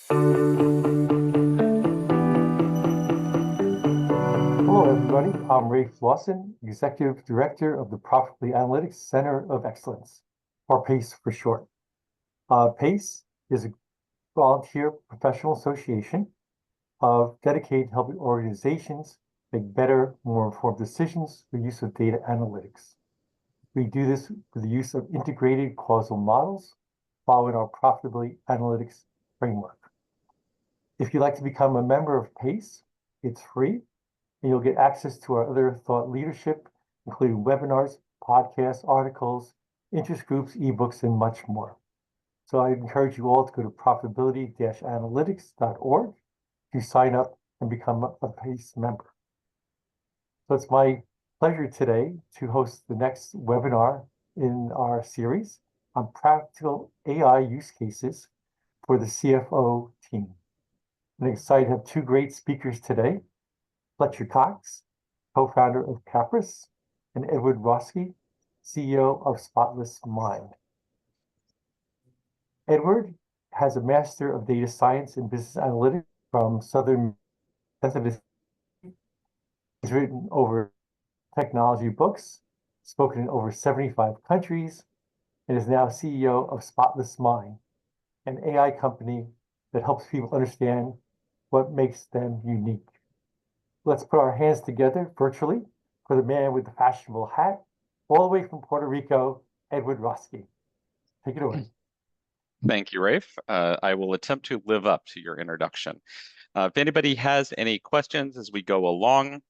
Hello, everybody. I'm Rafe Lawson, Executive Director of the Profitability Analytics Center of Excellence, or PACE for short. PACE is a volunteer professional association of dedicated to helping organizations make better, more informed decisions through use of data analytics. We do this with the use of integrated causal models following our profitability analytics framework. If you'd like to become a member of PACE, it's free, and you'll get access to our other thought leadership, including webinars, podcasts, articles, interest groups, ebooks, and much more. So I encourage you all to go to profitability-analytics.org to sign up and become a PACE member. So it's my pleasure today to host the next webinar in our series on practical AI use cases for the CFO team. I'm excited to have two great speakers today, Fletcher Cox, co-founder of Caprus, and Edward Roske, CEO of SpotlessMind. Edward has a Master of Data Science and Business Analytics from Southern Pennsylvania. He's written over technology books, spoken in over 75 countries, and is now CEO of SpotlessMind, an AI company that helps people understand what makes them unique. Let's put our hands together virtually for the man with the fashionable hat, all the way from Puerto Rico, Edward Roske. Take it away. Thank you, Rafe. I will attempt to live up to your introduction. If anybody has any questions as we go along,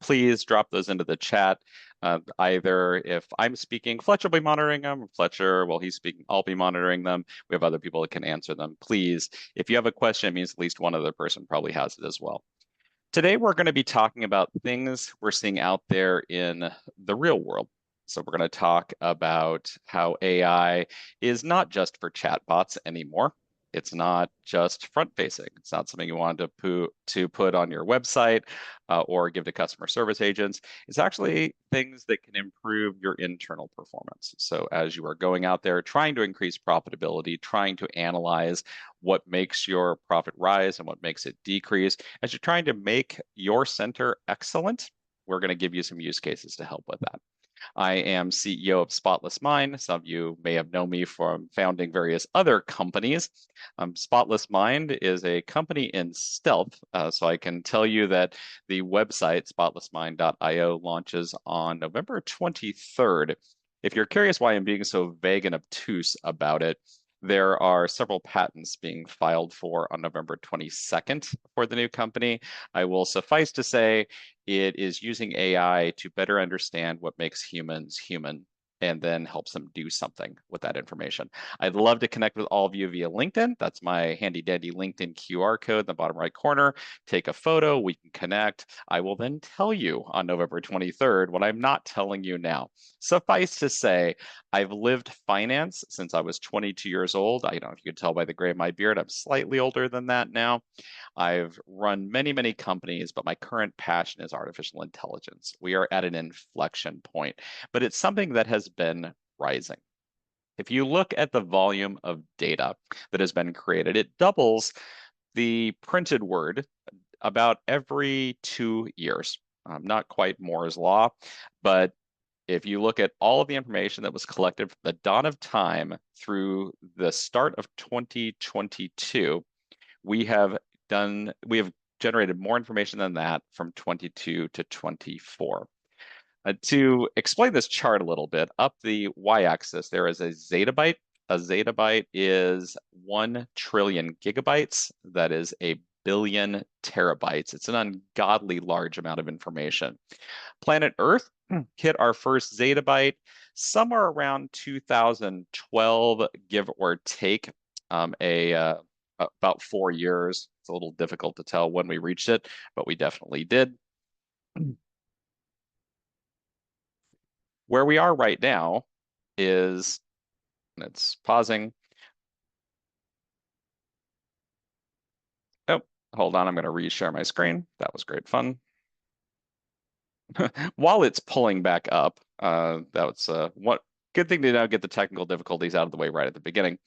please drop those into the chat. Either if I'm speaking, Fletcher will be monitoring them. Fletcher, while he's speaking, I'll be monitoring them. We have other people that can answer them. Please, if you have a question, it means at least one other person probably has it as well. Today, we're going to be talking about things we're seeing out there in the real world. So we're going to talk about how AI is not just for chatbots anymore. It's not just front-facing. It's not something you want to put on your website or give to customer service agents. It's actually things that can improve your internal performance. So as you are going out there trying to increase profitability, trying to analyze what makes your profit rise and what makes it decrease, as you're trying to make your center excellent, we're going to give you some use cases to help with that. I am CEO of SpotlessMind. Some of you may have known me from founding various other companies. SpotlessMind is a company in stealth, so I can tell you that the website, spotlessmind.io, launches on November 23rd. If you're curious why I'm being so vague and obtuse about it, there are several patents being filed for on November 22nd for the new company. I will suffice to say it is using AI to better understand what makes humans human and then helps them do something with that information. I'd love to connect with all of you via LinkedIn. That's my handy dandy LinkedIn QR code in the bottom right corner. Take a photo, we can connect. I will then tell you on November 23rd what I'm not telling you now. Suffice to say, I've lived finance since I was 22 years old. I don't know if you could tell by the gray of my beard, I'm slightly older than that now. I've run many, many companies, but my current passion is artificial intelligence. We are at an inflection point, but it's something that has been rising. If you look at the volume of data that has been created, it doubles the printed word about every 2 years. Not quite Moore's law, but if you look at all of the information that was collected from the dawn of time through the start of 2022, we have generated more information than that from 22 to 24. To explain this chart a little bit, up the y-axis, there is a zettabyte. A zettabyte is 1 trillion gigabytes. That is a billion terabytes. It's an ungodly large amount of information. Planet Earth hit our first zettabyte somewhere around 2012, give or take about 4 years. It's a little difficult to tell when we reached it, but we definitely did. Where we are right now is, it's pausing. Oh, hold on, I'm going to reshare my screen. That was great fun. While it's pulling back up, that's what good thing to now get the technical difficulties out of the way right at the beginning.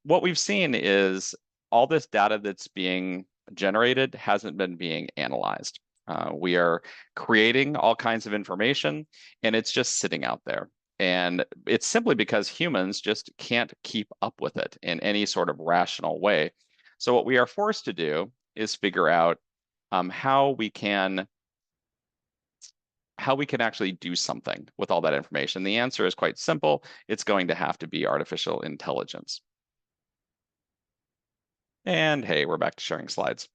What we've seen is all this data that's being generated hasn't been being analyzed. We are creating all kinds of information, and it's just sitting out there. And it's simply because humans just can't keep up with it in any sort of rational way. So what we are forced to do is figure out how we can actually do something with all that information. The answer is quite simple. It's going to have to be artificial intelligence. And hey, we're back to sharing slides.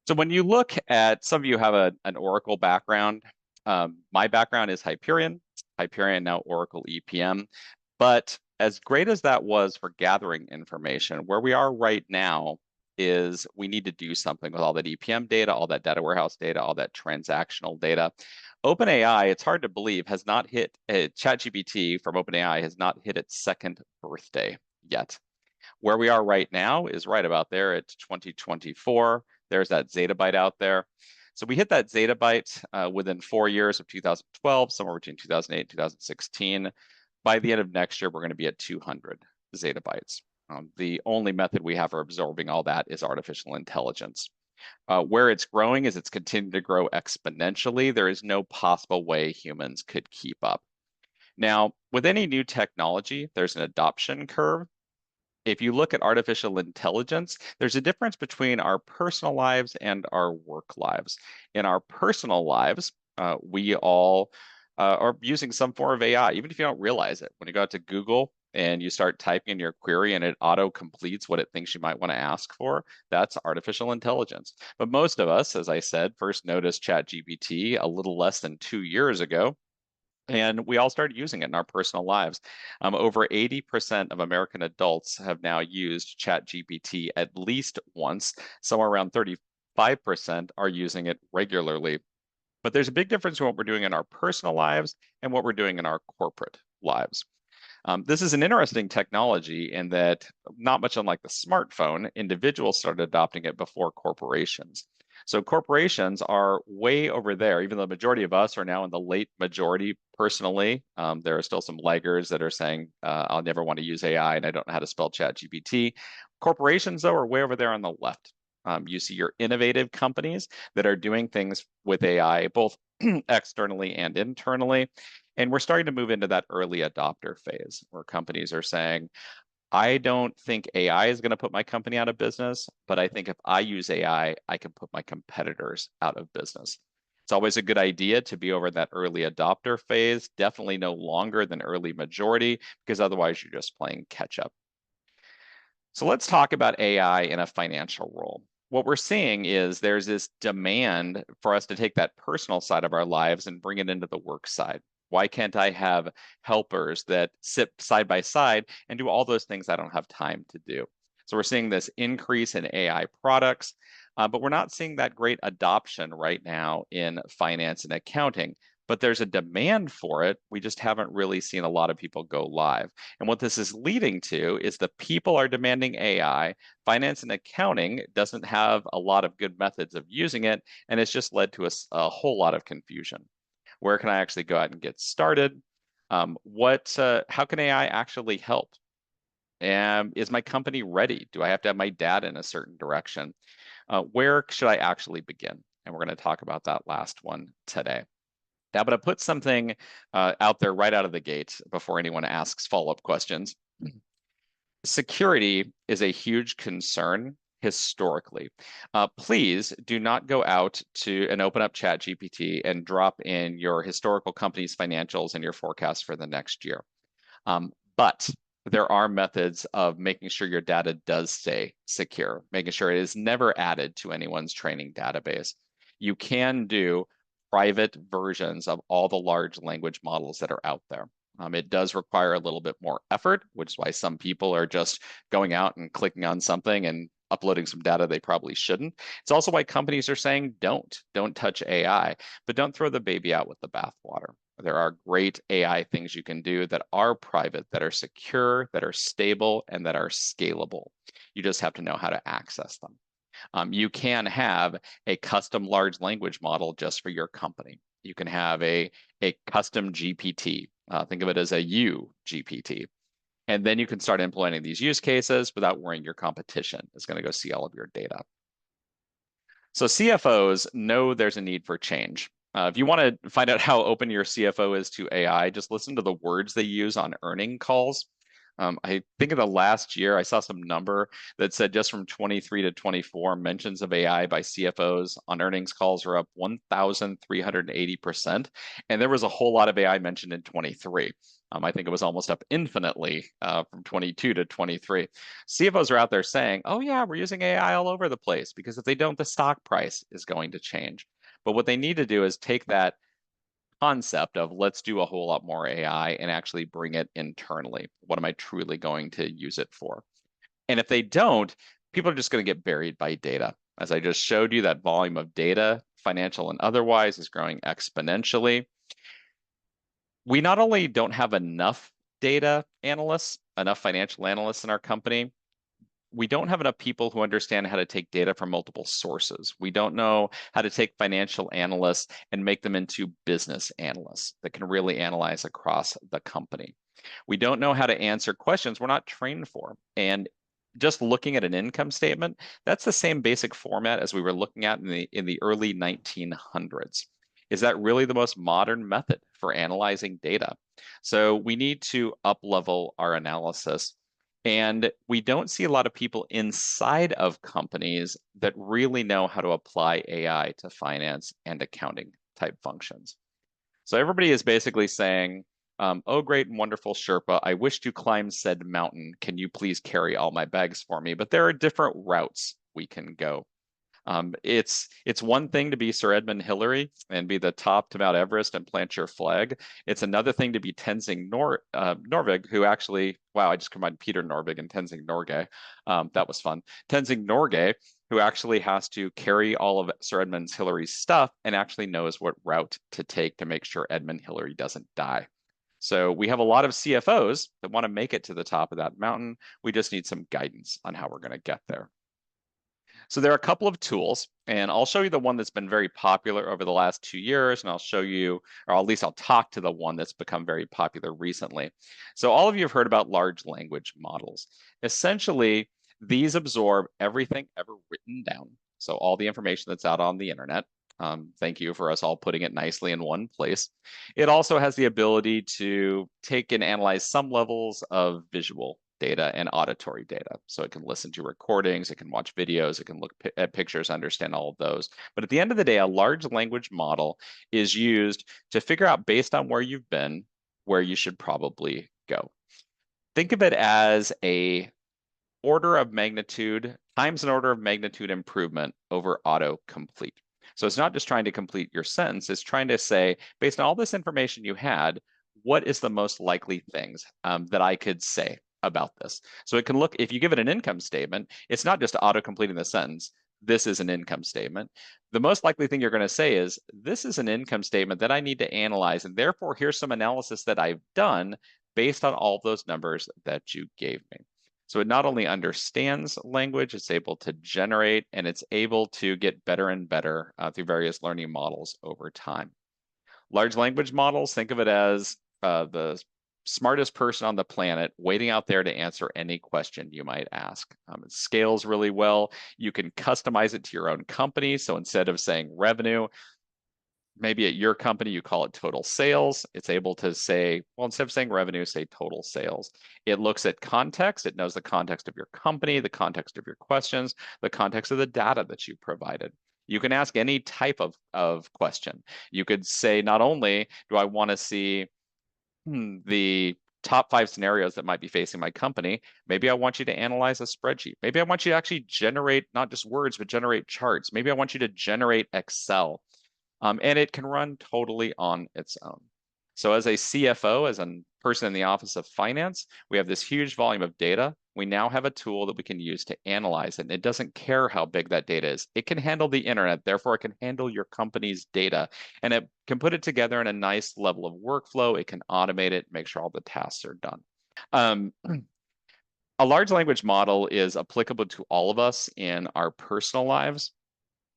So when you look at, some of you have an Oracle background. My background is Hyperion, now Oracle EPM. But as great as that was for gathering information, where we are right now is we need to do something with all that EPM data, all that data warehouse data, all that transactional data. OpenAI, it's hard to believe, has not hit, ChatGPT from OpenAI has not hit its second birthday yet. Where we are right now is right about there at 2024. There's that zettabyte out there. So we hit that zettabyte within 4 years of 2012, somewhere between 2008 and 2016. By the end of next year, we're going to be at 200 zettabytes. The only method we have for absorbing all that is artificial intelligence. Where it's growing is it's continuing to grow exponentially. There is no possible way humans could keep up. Now, with any new technology, there's an adoption curve. If you look at artificial intelligence, there's a difference between our personal lives and our work lives. In our personal lives, we all are using some form of AI, even if you don't realize it. When you go out to Google and you start typing in your query and it auto completes what it thinks you might want to ask for, that's artificial intelligence. But most of us, as I said, first noticed ChatGPT a little less than 2 years ago. And we all started using it in our personal lives. Over 80% of American adults have now used ChatGPT at least once. Somewhere around 35% are using it regularly. But there's a big difference in what we're doing in our personal lives and what we're doing in our corporate lives. This is an interesting technology in that, not much unlike the smartphone, individuals started adopting it before corporations. So corporations are way over there, even though the majority of us are now in the late majority personally. There are still some laggers that are saying, I'll never want to use AI and I don't know how to spell ChatGPT. Corporations, though, are way over there on the left. You see your innovative companies that are doing things with AI, both externally and internally. And we're starting to move into that early adopter phase where companies are saying, I don't think AI is going to put my company out of business, but I think if I use AI, I can put my competitors out of business. It's always a good idea to be over that early adopter phase, definitely no longer than early majority, because otherwise you're just playing catch up. So let's talk about AI in a financial role. What we're seeing is there's this demand for us to take that personal side of our lives and bring it into the work side. Why can't I have helpers that sit side by side and do all those things I don't have time to do? So we're seeing this increase in AI products, but we're not seeing that great adoption right now in finance and accounting. But there's a demand for it. We just haven't really seen a lot of people go live. And what this is leading to is the people are demanding AI. Finance and accounting doesn't have a lot of good methods of using it, and it's just led to a whole lot of confusion. Where can I actually go out and get started? How can AI actually help? And is my company ready? Do I have to have my data in a certain direction? Where should I actually begin? And we're going to talk about that last one today. Now, but I put something out there right out of the gate before anyone asks follow-up questions. Security is a huge concern historically. Please do not go out to and open up ChatGPT and drop in your historical company's financials and your forecast for the next year. But there are methods of making sure your data does stay secure, making sure it is never added to anyone's training database. You can do private versions of all the large language models that are out there. It does require a little bit more effort, which is why some people are just going out and clicking on something and uploading some data they probably shouldn't. It's also why companies are saying don't touch AI, but don't throw the baby out with the bathwater. There are great AI things you can do that are private, that are secure, that are stable, and that are scalable. You just have to know how to access them. You can have a custom large language model just for your company. You can have a custom GPT. Think of it as a U GPT. And then you can start implementing these use cases without worrying your competition is going to go see all of your data. So CFOs know there's a need for change. If you want to find out how open your CFO is to AI, just listen to the words they use on earning calls. I think in the last year, I saw some number that said just from 23 to 24, mentions of AI by CFOs on earnings calls are up 1,380%. And there was a whole lot of AI mentioned in 23. I think it was almost up infinitely from 22 to 23. CFOs are out there saying, oh, yeah, we're using AI all over the place because if they don't, the stock price is going to change. But what they need to do is take that concept of let's do a whole lot more AI and actually bring it internally. What am I truly going to use it for? And if they don't, people are just going to get buried by data. As I just showed you, that volume of data, financial and otherwise, is growing exponentially. We not only don't have enough data analysts, enough financial analysts in our company, we don't have enough people who understand how to take data from multiple sources. We don't know how to take financial analysts and make them into business analysts that can really analyze across the company. We don't know how to answer questions we're not trained for. And just looking at an income statement, that's the same basic format as we were looking at in the early 1900s. Is that really the most modern method for analyzing data? So we need to up level our analysis. And we don't see a lot of people inside of companies that really know how to apply AI to finance and accounting type functions. So everybody is basically saying, oh, great and wonderful Sherpa, I wish to climb said mountain. Can you please carry all my bags for me? But there are different routes we can go. It's one thing to be Sir Edmund Hillary and be the top to Mount Everest and plant your flag. It's another thing to be Tenzing Norvig, who actually, wow, I just combined Peter Norvig and Tenzing Norgay. That was fun. Tenzing Norgay, who actually has to carry all of Sir Edmund Hillary's stuff and actually knows what route to take to make sure Edmund Hillary doesn't die. So we have a lot of CFOs that want to make it to the top of that mountain. We just need some guidance on how we're going to get there. So there are a couple of tools, and I'll show you the one that's been very popular over the last 2 years, and I'll show you, or at least I'll talk to the one that's become very popular recently. So all of you have heard about large language models. Essentially, these absorb everything ever written down. So all the information that's out on the internet. Thank you for us all putting it nicely in one place. It also has the ability to take and analyze some levels of visual data and auditory data. So it can listen to recordings, it can watch videos, it can look at pictures, understand all of those. But at the end of the day, a large language model is used to figure out, based on where you've been, where you should probably go. Think of it as a order of magnitude times an order of magnitude improvement over autocomplete. So it's not just trying to complete your sentence, it's trying to say, based on all this information you had, what is the most likely things that I could say about this? So it can look, if you give it an income statement, it's not just auto completing the sentence, this is an income statement. The most likely thing you're going to say is, this is an income statement that I need to analyze, and therefore here's some analysis that I've done based on all of those numbers that you gave me. So it not only understands language, it's able to generate, and it's able to get better and better through various learning models over time. Large language models, think of it as the smartest person on the planet waiting out there to answer any question you might ask. It scales really well. You can customize it to your own company. So instead of saying revenue, maybe at your company, you call it total sales. It's able to say, well, instead of saying revenue, say total sales. It looks at context. It knows the context of your company, the context of your questions, the context of the data that you provided. You can ask any type of question. You could say, not only do I want to see the top 5 scenarios that might be facing my company, maybe I want you to analyze a spreadsheet. Maybe I want you to actually generate not just words, but generate charts. Maybe I want you to generate Excel. And it can run totally on its own. So as a CFO, as a person in the Office of Finance, we have this huge volume of data. We now have a tool that we can use to analyze it. And it doesn't care how big that data is. It can handle the internet, therefore it can handle your company's data. And it can put it together in a nice level of workflow. It can automate it, make sure all the tasks are done. A large language model is applicable to all of us in our personal lives.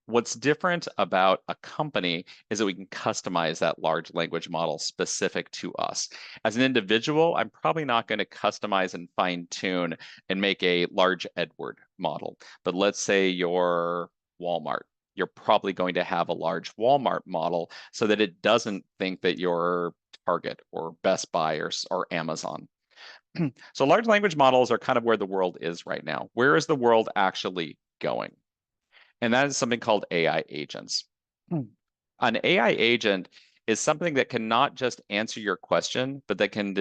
What's different about a company is that we can customize that large language model specific to us. As an individual, I'm probably not going to customize and fine tune and make a large Edward model. But let's say you're Walmart. You're probably going to have a large Walmart model so that it doesn't think that you're Target or Best Buy or Amazon. So large language models are kind of where the world is right now. Where is the world actually going? And that is something called AI agents. Hmm. An AI agent is something that can not just answer your question, but can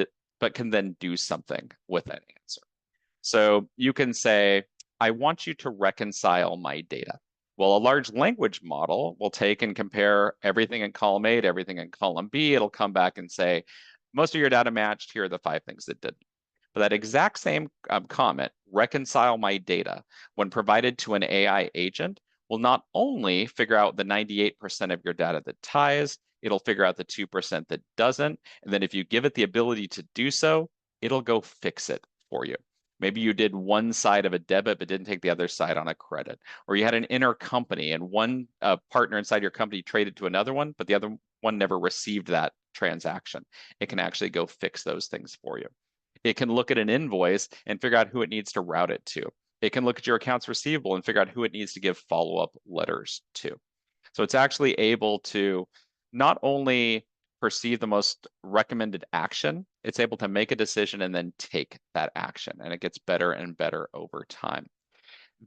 then do something with that answer. So you can say, I want you to reconcile my data. Well, a large language model will take and compare everything in column A to everything in column B. It'll come back and say, most of your data matched. Here are the 5 things that didn't. But that exact same comment, reconcile my data, when provided to an AI agent, will not only figure out the 98% of your data that ties, it'll figure out the 2% that doesn't. And then if you give it the ability to do so, it'll go fix it for you. Maybe you did one side of a debit, but didn't take the other side on a credit. Or you had an intercompany and one partner inside your company traded to another one, but the other one never received that transaction. It can actually go fix those things for you. It can look at an invoice and figure out who it needs to route it to. It can look at your accounts receivable and figure out who it needs to give follow-up letters to. So it's actually able to not only perceive the most recommended action, it's able to make a decision and then take that action. And it gets better and better over time.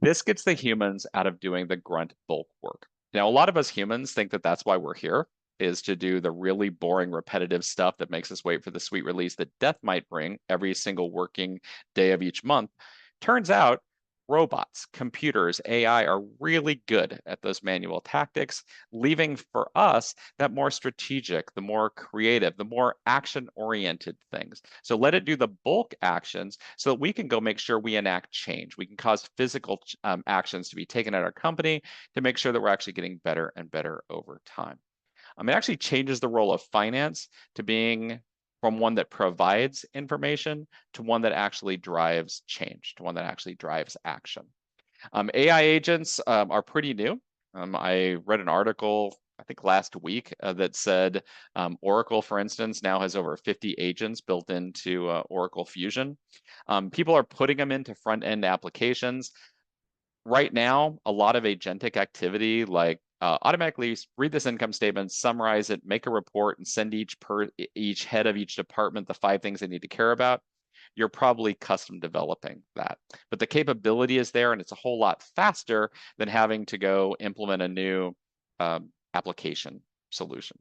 This gets the humans out of doing the grunt bulk work. Now, a lot of us humans think that that's why we're here, is to do the really boring, repetitive stuff that makes us wait for the sweet release that death might bring every single working day of each month. Turns out, robots, computers, AI are really good at those manual tactics, leaving for us that more strategic, the more creative, the more action-oriented things. So let it do the bulk actions so that we can go make sure we enact change. We can cause physical actions to be taken at our company to make sure that we're actually getting better and better over time. It actually changes the role of finance to being from one that provides information to one that actually drives change, to one that actually drives action. AI agents are pretty new. I read an article, I think last week, that said Oracle, for instance, now has over 50 agents built into Oracle Fusion. People are putting them into front-end applications. Right now, a lot of agentic activity like automatically read this income statement, summarize it, make a report, and send each head of each department the 5 things they need to care about. You're probably custom developing that. But the capability is there, and it's a whole lot faster than having to go implement a new application solution.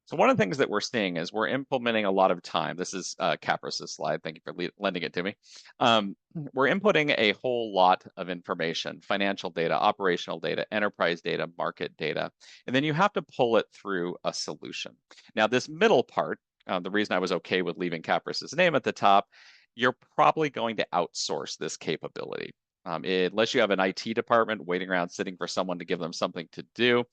So one of the things that we're seeing is we're implementing a lot of time. This is Caprus' slide. Thank you for lending it to me. We're inputting a whole lot of information, financial data, operational data, enterprise data, market data, and then you have to pull it through a solution. Now, this middle part, the reason I was okay with leaving Caprus' name at the top, you're probably going to outsource this capability. Unless you have an IT department waiting around sitting for someone to give them something to do,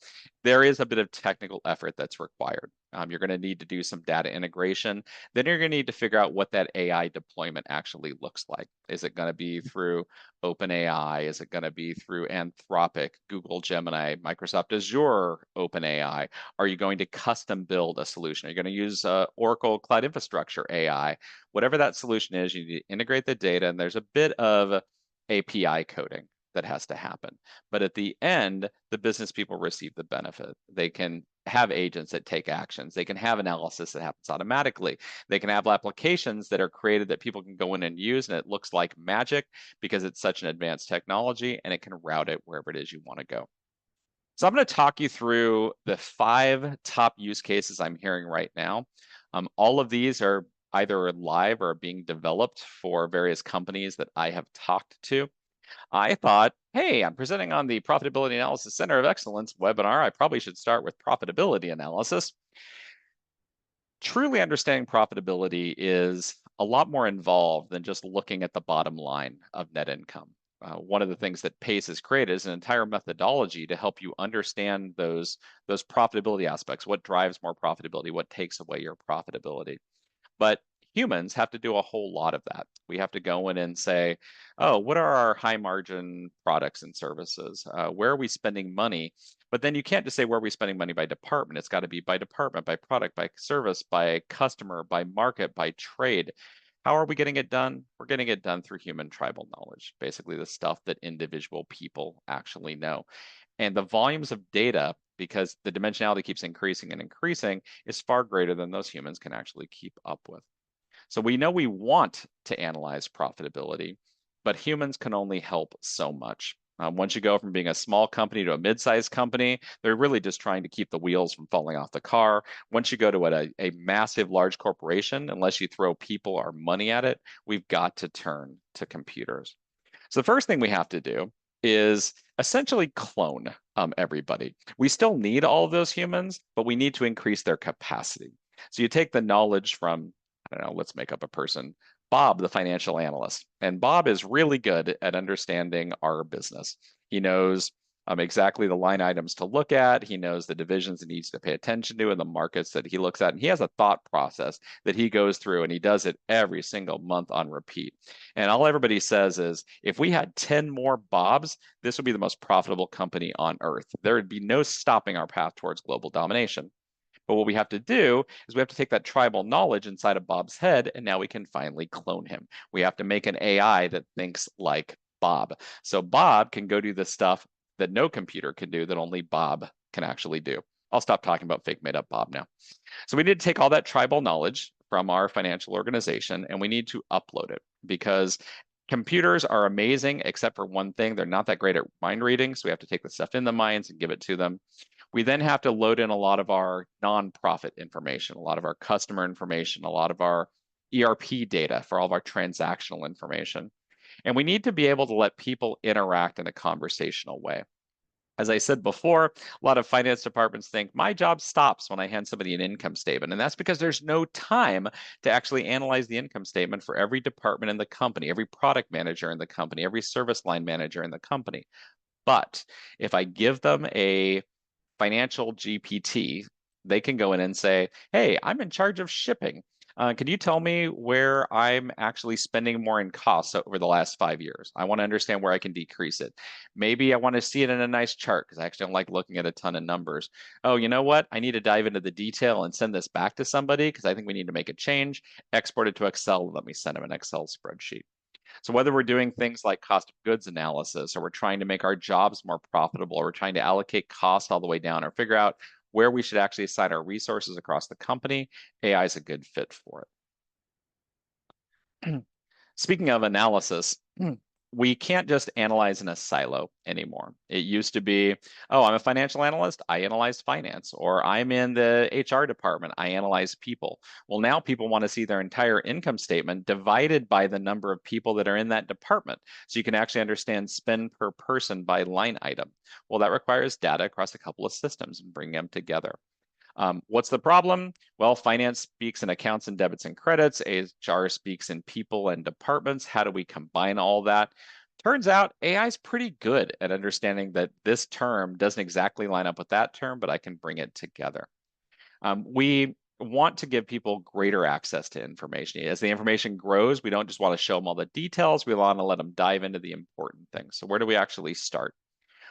there is a bit of technical effort that's required. You're going to need to do some data integration. Then you're going to need to figure out what that AI deployment actually looks like. Is it going to be through OpenAI? Is it going to be through Anthropic, Google Gemini, Microsoft Azure, OpenAI? Are you going to custom build a solution? Are you going to use Oracle Cloud Infrastructure AI? Whatever that solution is, you need to integrate the data, and there's a bit of API coding that has to happen. But at the end, the business people receive the benefit. They can have agents that take actions. They can have analysis that happens automatically. They can have applications that are created that people can go in and use, and it looks like magic because it's such an advanced technology, and it can route it wherever it is you want to go. So I'm going to talk you through the 5 top use cases I'm hearing right now. All of these are either live or being developed for various companies that I have talked to. I thought, hey, I'm presenting on the Profitability Analysis Center of Excellence webinar. I probably should start with profitability analysis. Truly understanding profitability is a lot more involved than just looking at the bottom line of net income. One of the things that PACE has created is an entire methodology to help you understand those profitability aspects, what drives more profitability, what takes away your profitability. But humans have to do a whole lot of that. We have to go in and say, oh, what are our high margin products and services? Where are we spending money? But then you can't just say where are we spending money by department. It's got to be by department, by product, by service, by customer, by market, by trade. How are we getting it done? We're getting it done through human tribal knowledge, basically the stuff that individual people actually know. And the volumes of data, because the dimensionality keeps increasing and increasing, is far greater than those humans can actually keep up with. So we know we want to analyze profitability, but humans can only help so much. Once you go from being a small company to a mid-sized company, they're really just trying to keep the wheels from falling off the car. Once you go to a massive, large corporation, unless you throw people or money at it, we've got to turn to computers. So the first thing we have to do is essentially clone everybody. We still need all of those humans, but we need to increase their capacity. So you take the knowledge from, I don't know, let's make up a person, Bob, the financial analyst. And Bob is really good at understanding our business. He knows exactly the line items to look at. He knows the divisions he needs to pay attention to and the markets that he looks at. And he has a thought process that he goes through, and he does it every single month on repeat. And all everybody says is, if we had 10 more Bobs, this would be the most profitable company on earth. There would be no stopping our path towards global domination. But what we have to do is we have to take that tribal knowledge inside of Bob's head, and now we can finally clone him. We have to make an AI that thinks like Bob. So Bob can go do the stuff that no computer can do, that only Bob can actually do. I'll stop talking about fake made up Bob now. So we need to take all that tribal knowledge from our financial organization, and we need to upload it, because computers are amazing, except for one thing. They're not that great at mind reading. So we have to take the stuff in the minds and give it to them. We then have to load in a lot of our nonprofit information, a lot of our customer information, a lot of our ERP data for all of our transactional information. And we need to be able to let people interact in a conversational way. As I said before, a lot of finance departments think my job stops when I hand somebody an income statement. And that's because there's no time to actually analyze the income statement for every department in the company, every product manager in the company, every service line manager in the company. But if I give them a financial GPT, they can go in and say, hey, I'm in charge of shipping. Can you tell me where I'm actually spending more in costs over the last 5 years? I want to understand where I can decrease it. Maybe I want to see it in a nice chart because I actually don't like looking at a ton of numbers. Oh, you know what? I need to dive into the detail and send this back to somebody because I think we need to make a change. Export it to Excel. Let me send them an Excel spreadsheet. So whether we're doing things like cost of goods analysis, or we're trying to make our jobs more profitable, or we're trying to allocate costs all the way down, or figure out where we should actually assign our resources across the company, AI is a good fit for it. Speaking of analysis, we can't just analyze in a silo anymore. It used to be, oh, I'm a financial analyst, I analyze finance, or I'm in the HR department, I analyze people. Well, now people want to see their entire income statement divided by the number of people that are in that department. So you can actually understand spend per person by line item. Well, that requires data across a couple of systems and bring them together. What's the problem? Well, finance speaks in accounts and debits and credits. HR speaks in people and departments. How do we combine all that? Turns out AI is pretty good at understanding that this term doesn't exactly line up with that term, but I can bring it together. We want to give people greater access to information. As the information grows, we don't just want to show them all the details. We want to let them dive into the important things. So where do we actually start?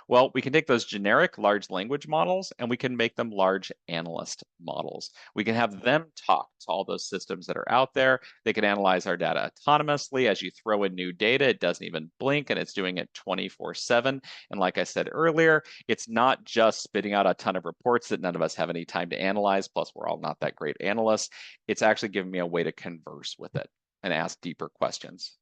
Well, we can take those generic large language models and we can make them large analyst models. We can have them talk to all those systems that are out there. They can analyze our data autonomously. As you throw in new data, it doesn't even blink, and it's doing it 24/7. And like I said earlier, it's not just spitting out a ton of reports that none of us have any time to analyze, plus we're all not that great analysts. It's actually giving me a way to converse with it and ask deeper questions.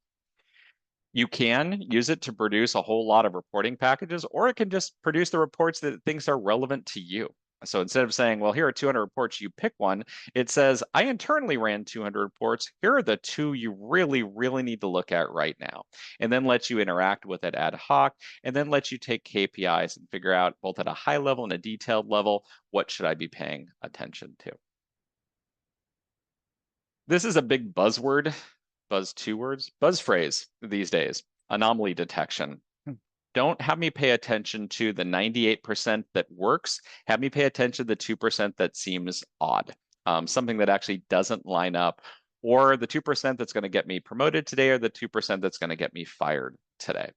You can use it to produce a whole lot of reporting packages, or it can just produce the reports that it thinks are relevant to you. So instead of saying, well, here are 200 reports, you pick one, it says, I internally ran 200 reports. Here are the two you really, really need to look at right now. And then lets you interact with it ad hoc, and then lets you take KPIs and figure out both at a high level and a detailed level, what should I be paying attention to? This is a big buzzword. Buzz two words, buzz phrase these days, anomaly detection. Don't have me pay attention to the 98% that works. Have me pay attention to the 2% that seems odd, something that actually doesn't line up, or the 2% that's going to get me promoted today, or the 2% that's going to get me fired today.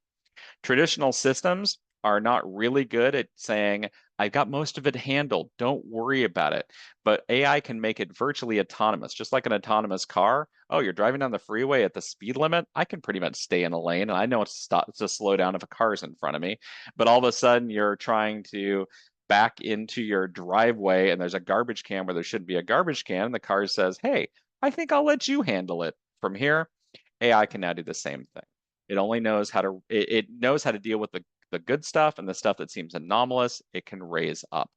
Traditional systems are not really good at saying, I've got most of it handled, don't worry about it. But AI can make it virtually autonomous, just like an autonomous car. Oh, you're driving down the freeway at the speed limit? I can pretty much stay in a lane, and I know it's to slow down if a car's in front of me. But all of a sudden, you're trying to back into your driveway, and there's a garbage can where there shouldn't be a garbage can, and the car says, hey, I think I'll let you handle it. From here, AI can now do the same thing. It only knows how to it knows how to deal with the good stuff, and the stuff that seems anomalous, it can raise up.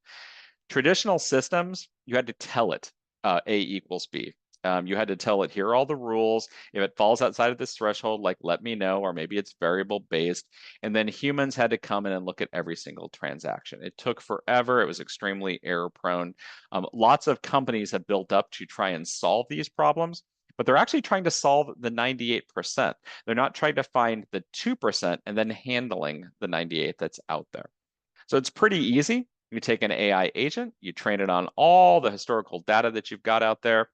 Traditional systems, you had to tell it A equals B. You had to tell it, here are all the rules. If it falls outside of this threshold, like let me know, or maybe it's variable based. And then humans had to come in and look at every single transaction. It took forever. It was extremely error prone. Lots of companies have built up to try and solve these problems, but they're actually trying to solve the 98%. They're not trying to find the 2% and then handling the 98 that's out there. So it's pretty easy. You take an AI agent, you train it on all the historical data that you've got out there.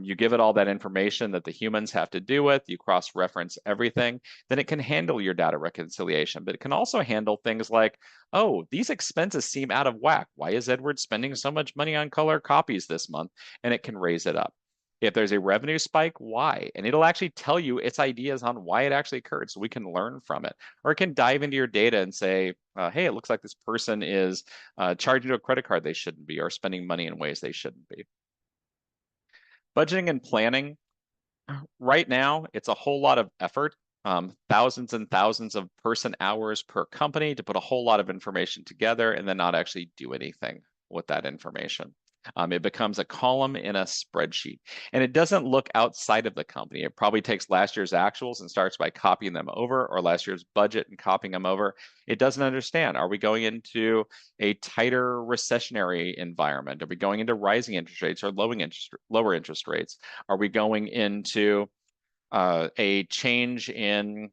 You give it all that information that the humans have to do with, you cross-reference everything, then it can handle your data reconciliation. But it can also handle things like, oh, these expenses seem out of whack. Why is Edward spending so much money on color copies this month? And it can raise it up. If there's a revenue spike, why? And it'll actually tell you its ideas on why it actually occurred so we can learn from it. Or it can dive into your data and say, hey, it looks like this person is charging to a credit card they shouldn't be, or spending money in ways they shouldn't be. Budgeting and planning, right now, it's a whole lot of effort, thousands and thousands of person hours per company to put a whole lot of information together and then not actually do anything with that information. It becomes a column in a spreadsheet, and it doesn't look outside of the company. It probably takes last year's actuals and starts by copying them over, or last year's budget and copying them over. It doesn't understand, are we going into a tighter recessionary environment? Are we going into rising interest rates or lower interest rates? Are we going into a change in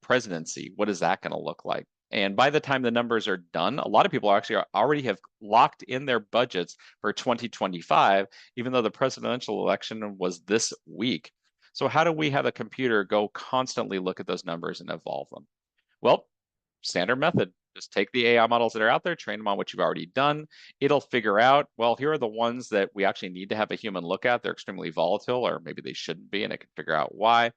presidency? What is that going to look like? And by the time the numbers are done, a lot of people actually already have locked in their budgets for 2025, even though the presidential election was this week. So how do we have a computer go constantly look at those numbers and evolve them? Well, standard method. Just take the AI models that are out there, train them on what you've already done. It'll figure out, well, here are the ones that we actually need to have a human look at. They're extremely volatile, or maybe they shouldn't be, and it can figure out why.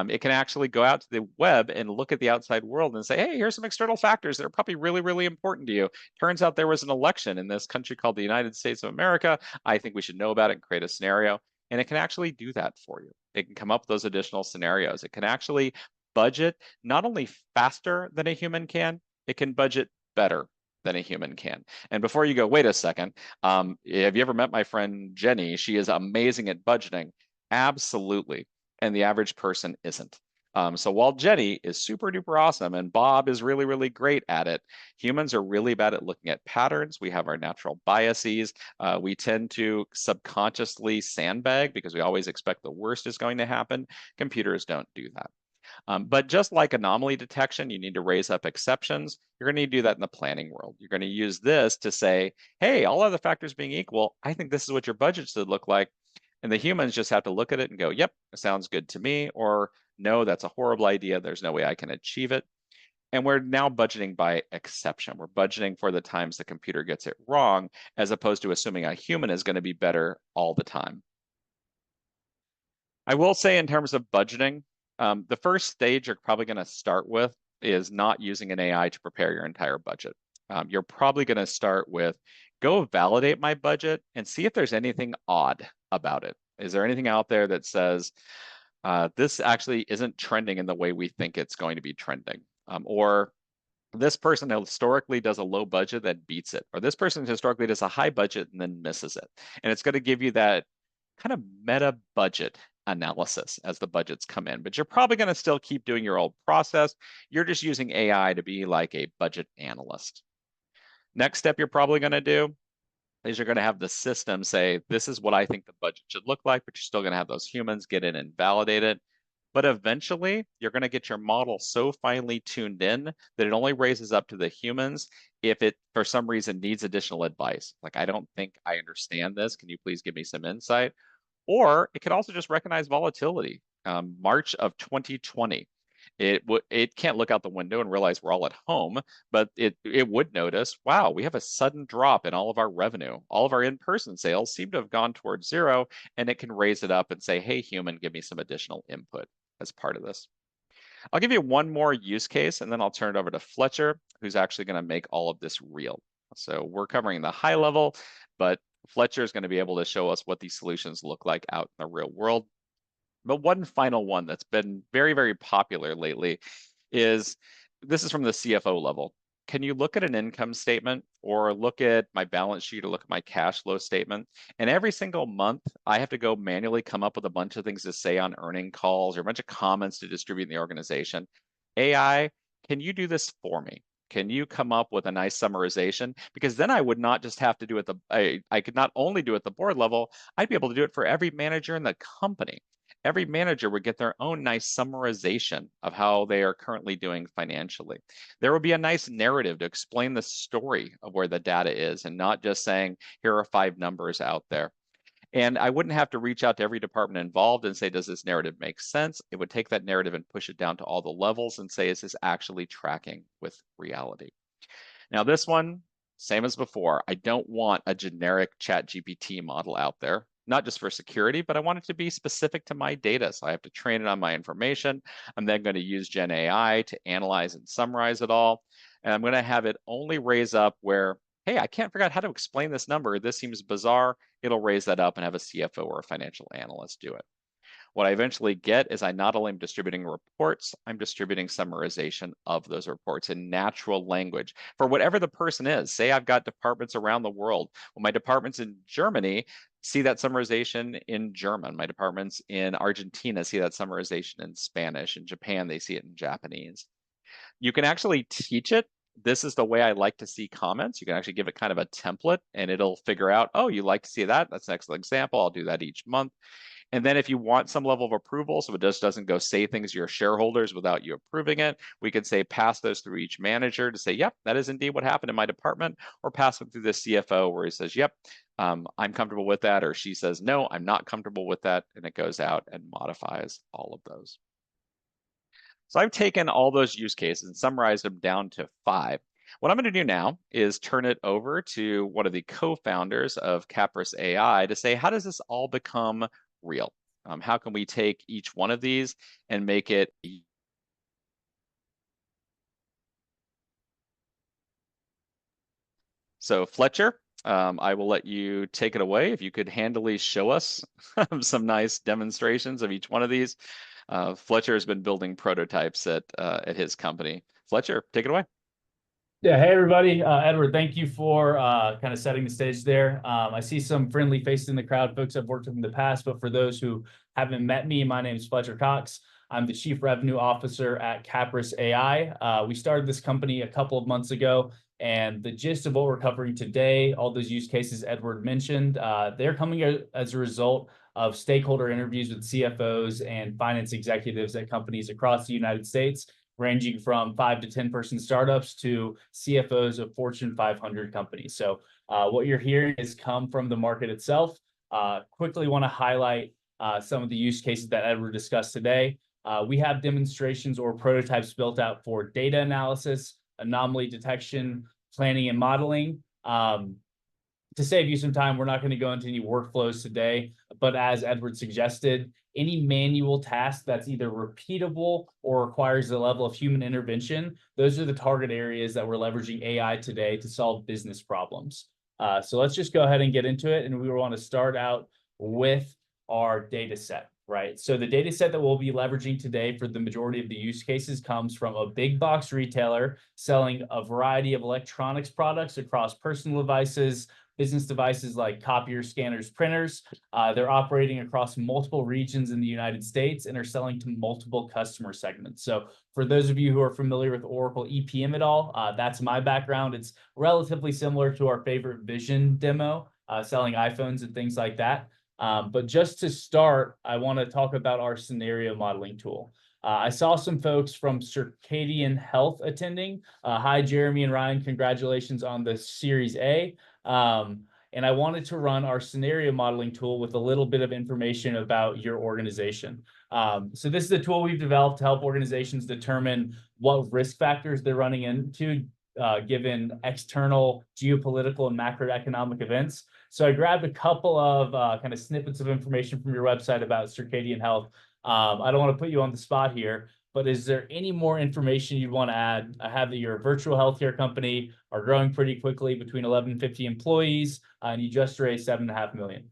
It can actually go out to the web and look at the outside world and say, hey, here's some external factors that are probably really, really important to you. Turns out there was an election in this country called the United States of America. I think we should know about it and create a scenario. And it can actually do that for you. It can come up with those additional scenarios. It can actually budget not only faster than a human can, it can budget better than a human can. And before you go, wait a second, have you ever met my friend Jenny? She is amazing at budgeting. Absolutely. And the average person isn't. So while Jenny is super duper awesome and Bob is really, really great at it, humans are really bad at looking at patterns. We have our natural biases. We tend to subconsciously sandbag because we always expect the worst is going to happen. Computers don't do that. But just like anomaly detection, you need to raise up exceptions. You're going to need to do that in the planning world. You're going to use this to say, hey, all other factors being equal, I think this is what your budget should look like. And the humans just have to look at it and go, yep, it sounds good to me. Or no, that's a horrible idea. There's no way I can achieve it. And we're now budgeting by exception. We're budgeting for the times the computer gets it wrong, as opposed to assuming a human is going to be better all the time. I will say, in terms of budgeting, the first stage you're probably going to start with is not using an AI to prepare your entire budget. You're probably going to start with, go validate my budget and see if there's anything odd about it. Is there anything out there that says, this actually isn't trending in the way we think it's going to be trending? Or this person historically does a low budget that beats it, or this person historically does a high budget and then misses it. And it's going to give you that kind of meta budget analysis as the budgets come in, but you're probably going to still keep doing your old process. You're just using AI to be like a budget analyst. Next step you're probably going to do is you're going to have the system say, this is what I think the budget should look like, but you're still going to have those humans get in and validate it. But eventually, you're going to get your model so finely tuned in that it only raises up to the humans if it, for some reason, needs additional advice. Like, I don't think I understand this. Can you please give me some insight? Or it could also just recognize volatility. March of 2020. It can't look out the window and realize we're all at home, but it would notice, wow, we have a sudden drop in all of our revenue. All of our in-person sales seem to have gone towards zero, and it can raise it up and say, hey, human, give me some additional input as part of this. I'll give you one more use case, and then I'll turn it over to Fletcher, who's actually going to make all of this real. So we're covering the high level, but Fletcher is going to be able to show us what these solutions look like out in the real world. But one final one that's been very, very popular lately is, this is from the CFO level. Can you look at an income statement or look at my balance sheet or look at my cash flow statement? And every single month, I have to go manually come up with a bunch of things to say on earning calls or a bunch of comments to distribute in the organization. AI, can you do this for me? Can you come up with a nice summarization? Because then I would not just have to do it I could not only do it at the board level, I'd be able to do it for every manager in the company. Every manager would get their own nice summarization of how they are currently doing financially. There would be a nice narrative to explain the story of where the data is and not just saying, here are 5 numbers out there. And I wouldn't have to reach out to every department involved and say, does this narrative make sense? It would take that narrative and push it down to all the levels and say, is this actually tracking with reality? Now, this one, same as before, I don't want a generic ChatGPT model out there, not just for security, but I want it to be specific to my data. So I have to train it on my information. I'm then going to use Gen AI to analyze and summarize it all. And I'm going to have it only raise up where, hey, I can't figure out how to explain this number. This seems bizarre. It'll raise that up and have a CFO or a financial analyst do it. What I eventually get is I not only am distributing reports, I'm distributing summarization of those reports in natural language for whatever the person is. Say I've got departments around the world. Well, my departments in Germany see that summarization in German. My departments in Argentina see that summarization in Spanish. In Japan, they see it in Japanese. You can actually teach it. This is the way I like to see comments. You can actually give it kind of a template and it'll figure out, oh, you like to see that? That's an excellent example. I'll do that each month. And then if you want some level of approval, so it just doesn't go say things to your shareholders without you approving it, we could say pass those through each manager to say, yep, that is indeed what happened in my department, or pass them through the CFO where he says, yep, I'm comfortable with that, or she says, no, I'm not comfortable with that, and it goes out and modifies all of those. So I've taken all those use cases and summarized them down to 5. What I'm going to do now is turn it over to one of the co-founders of Caprus AI to say, how does this all become real? How can we take each one of these and make it? So Fletcher, I will let you take it away. If you could handily show us some nice demonstrations of each one of these. Fletcher has been building prototypes at his company. Fletcher, take it away. Yeah, hey everybody. Edward, thank you for kind of setting the stage there. I see some friendly faces in the crowd, folks I've worked with in the past, but for those who haven't met me, my name is Fletcher Cox. I'm the Chief Revenue Officer at Caprus AI. We started this company a couple of months ago, and the gist of what we're covering today, all those use cases Edward mentioned, they're coming as a result of stakeholder interviews with CFOs and finance executives at companies across the United States, ranging from 5 to 10 person startups to CFOs of Fortune 500 companies. So what you're hearing has come from the market itself. Quickly want to highlight some of the use cases that Edward discussed today. We have demonstrations or prototypes built out for data analysis, anomaly detection, planning and modeling. To save you some time, we're not going to go into any workflows today, but as Edward suggested, any manual task that's either repeatable or requires a level of human intervention, those are the target areas that we're leveraging AI today to solve business problems. So let's just go ahead and get into it. And we want to start out with our data set, right? So the data set that we'll be leveraging today for the majority of the use cases comes from a big box retailer selling a variety of electronics products across personal devices, business devices like copiers, scanners, printers. They're operating across multiple regions in the United States and are selling to multiple customer segments. So for those of you who are familiar with Oracle EPM at all, that's my background. It's relatively similar to our favorite Vision demo, selling iPhones and things like that. But just to start, I want to talk about our scenario modeling tool. I saw some folks from Circadian Health attending. Hi, Jeremy and Ryan. Congratulations on the Series A. And and I wanted to run our scenario modeling tool with a little bit of information about your organization. So this is a tool we've developed to help organizations determine what risk factors they're running into given external geopolitical and macroeconomic events. So I grabbed a couple of kind of snippets of information from your website about circadian health. I don't want to put you on the spot here, but is there any more information you'd want to add? I have that you're a virtual healthcare company, are growing pretty quickly, between 11 and 50 employees, and you just raised $7.5 million.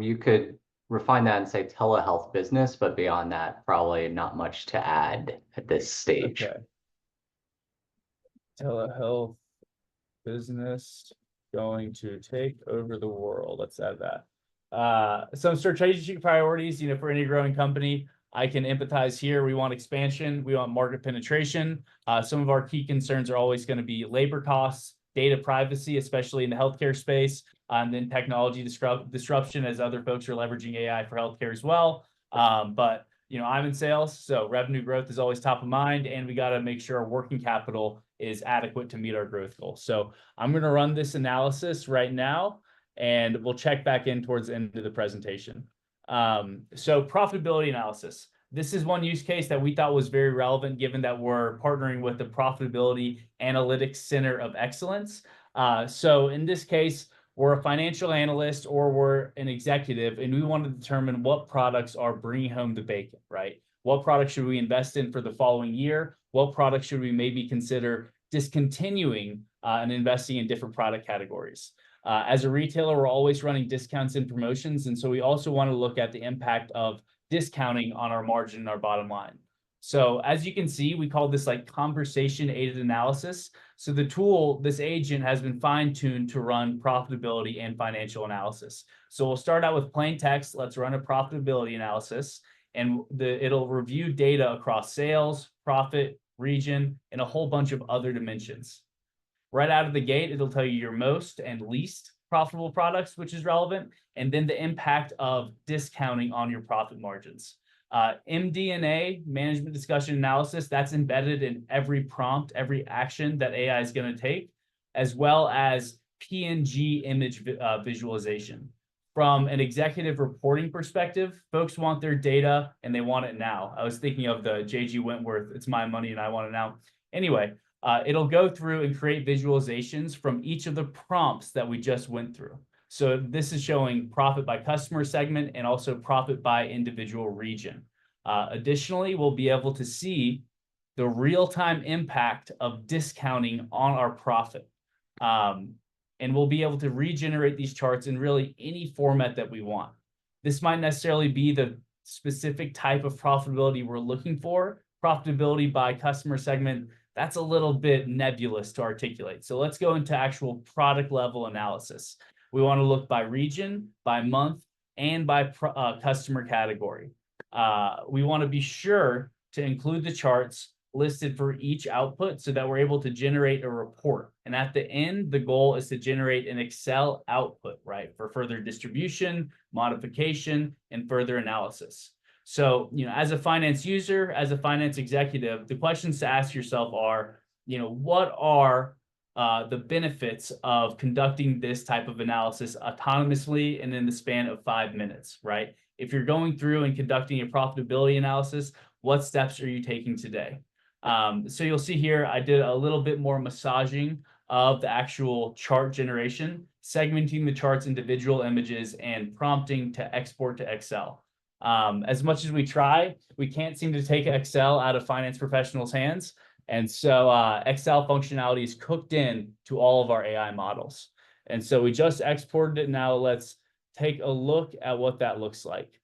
You could refine that and say telehealth business, but beyond that, probably not much to add at this stage. Okay. Telehealth business going to take over the world. Let's add that. Some strategic priorities, for any growing company, I can empathize here. We want expansion. We want market penetration. Some of our key concerns are always going to be labor costs, data privacy, especially in the healthcare space, and then technology disruption as other folks are leveraging AI for healthcare as well. But I'm in sales, so revenue growth is always top of mind, and we got to make sure our working capital is adequate to meet our growth goals. So I'm going to run this analysis right now, and we'll check back in towards the end of the presentation. So profitability analysis. This is one use case that we thought was very relevant, given that we're partnering with the Profitability Analytics Center of Excellence. So in this case, we're a financial analyst or we're an executive, and we want to determine what products are bringing home the bacon, right? What products should we invest in for the following year? What products should we maybe consider discontinuing and investing in different product categories? As a retailer, we're always running discounts and promotions, and so we also want to look at the impact of discounting on our margin and our bottom line. So as you can see, we call this like conversation-aided analysis. So the tool, this agent, has been fine-tuned to run profitability and financial analysis. So we'll start out with plain text. Let's run a profitability analysis, and it'll review data across sales, profit, region, and a whole bunch of other dimensions. Right out of the gate, it'll tell you your most and least profitable products, which is relevant, and then the impact of discounting on your profit margins. MD&A, management discussion analysis, that's embedded in every prompt, every action that AI is going to take, as well as PNG image visualization. From an executive reporting perspective, folks want their data and they want it now. I was thinking of the J.G. Wentworth, it's my money and I want it now. Anyway, it'll go through and create visualizations from each of the prompts that we just went through. So this is showing profit by customer segment and also profit by individual region. Additionally, we'll be able to see the real-time impact of discounting on our profit. And we'll be able to regenerate these charts in really any format that we want. This might necessarily be the specific type of profitability we're looking for. Profitability by customer segment, that's a little bit nebulous to articulate. So let's go into actual product level analysis. We want to look by region, by month, and by customer category. We want to be sure to include the charts listed for each output so that we're able to generate a report. And at the end, the goal is to generate an Excel output, right, for further distribution, modification, and further analysis. So, as a finance user, as a finance executive, the questions to ask yourself are, what are the benefits of conducting this type of analysis autonomously and in the span of 5 minutes, right? If you're going through and conducting a profitability analysis, what steps are you taking today? So you'll see here, I did a little bit more massaging of the actual chart generation, segmenting the charts individual images and prompting to export to Excel. As much as we try, we can't seem to take Excel out of finance professionals' hands. And so Excel functionality is cooked in to all of our AI models. And so we just exported it. Now let's take a look at what that looks like.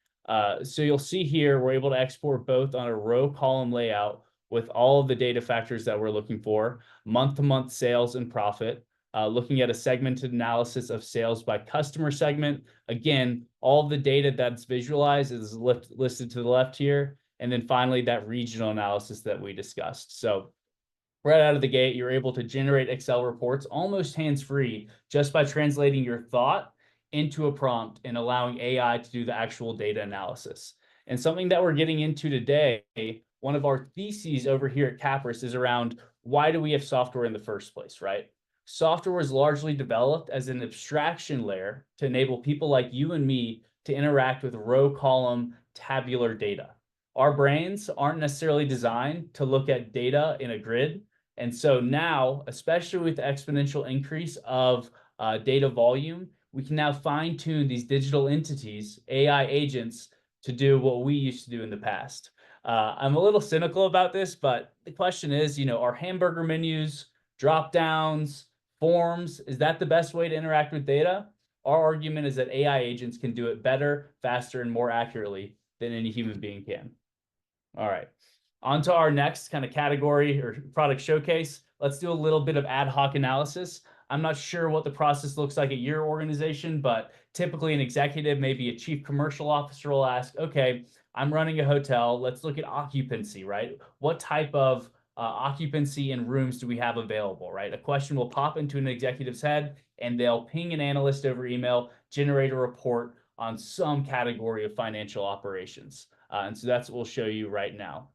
So you'll see here, we're able to export both on a row column layout with all of the data factors that we're looking for, month-to-month sales and profit, looking at a segmented analysis of sales by customer segment. Again, all of the data that's visualized is listed to the left here. And then finally, that regional analysis that we discussed. So right out of the gate, you're able to generate Excel reports almost hands-free just by translating your thought into a prompt and allowing AI to do the actual data analysis. And something that we're getting into today, one of our theses over here at Caprus is around why do we have software in the first place, right? software was largely developed as an abstraction layer to enable people like you and me to interact with row column tabular data. Our brains aren't necessarily designed to look at data in a grid. And so now, especially with the exponential increase of data volume, we can now fine tune these digital entities, AI agents, to do what we used to do in the past. I'm a little cynical about this, but the question is, are hamburger menus, drop downs, forms, is that the best way to interact with data? Our argument is that AI agents can do it better, faster, and more accurately than any human being can. All right, on to our next kind of category or product showcase. Let's do a little bit of ad hoc analysis. I'm not sure what the process looks like at your organization, but typically an executive, maybe a chief commercial officer, will ask, okay, I'm running a hotel. Let's look at occupancy, right? What type of occupancy and rooms do we have available, right? A question will pop into an executive's head and they'll ping an analyst over email, generate a report on some category of financial operations. And so that's what we'll show you right now.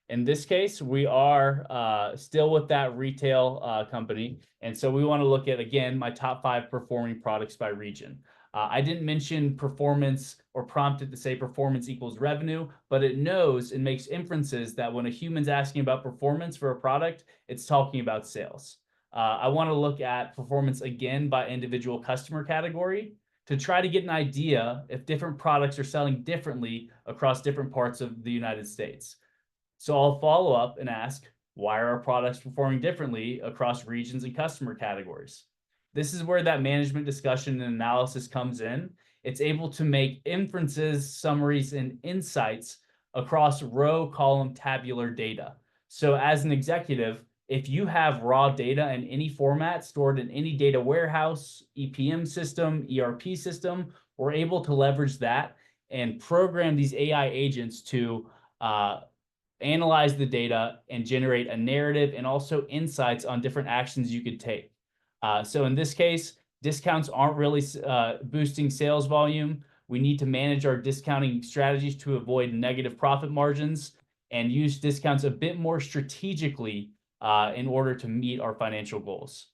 In this case, we are still with that retail company. And so we want to look at, again, my top 5 performing products by region. I didn't mention performance or prompt it to say performance equals revenue, but it knows and makes inferences that when a human's asking about performance for a product, it's talking about sales. I want to look at performance again by individual customer category to try to get an idea if different products are selling differently across different parts of the United States. So I'll follow up and ask, why are our products performing differently across regions and customer categories? This is where that management discussion and analysis comes in. It's able to make inferences, summaries, and insights across row, column, tabular data. So as an executive, if you have raw data in any format stored in any data warehouse, EPM system, ERP system, we're able to leverage that and program these AI agents to analyze the data and generate a narrative and also insights on different actions you could take. So in this case, discounts aren't really boosting sales volume. We need to manage our discounting strategies to avoid negative profit margins and use discounts a bit more strategically in order to meet our financial goals.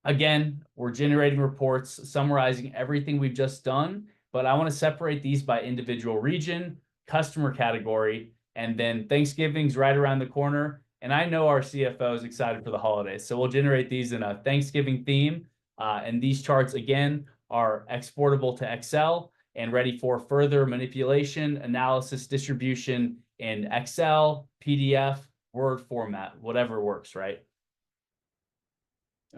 Again, we're generating reports summarizing everything we've just done, but I want to separate these by individual region, customer category, and then Thanksgiving's right around the corner. And I know our CFO is excited for the holidays. So we'll generate these in a Thanksgiving theme. And these charts, again, are exportable to Excel and ready for further manipulation, analysis, distribution in Excel, PDF, Word format, whatever works, right?